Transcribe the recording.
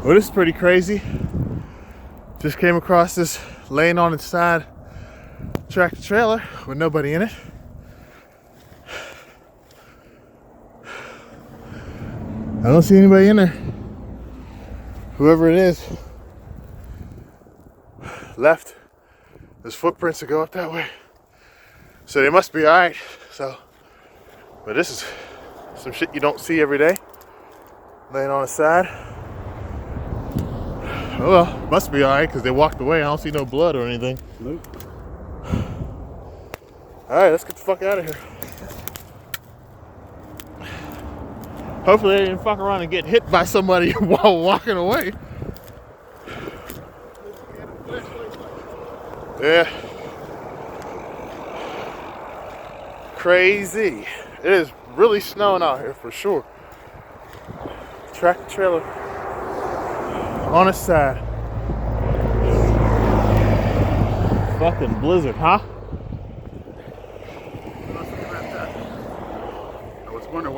Well, this is pretty crazy. Just came across this laying on its side tractor trailer with nobody in it. I don't see anybody in there. Whoever it is left his footprints to go up that way. So they must be all right. So, but this is some shit you don't see every day. Laying on the side. Oh well, must be all right because they walked away. I don't see no blood or anything. Nope. All right, let's get the fuck out of here. Hopefully they didn't fuck around and get hit by somebody while walking away. Yeah. Crazy. It is really snowing out here for sure. Tractor trailer on its side. Fucking blizzard, huh? I was wondering why.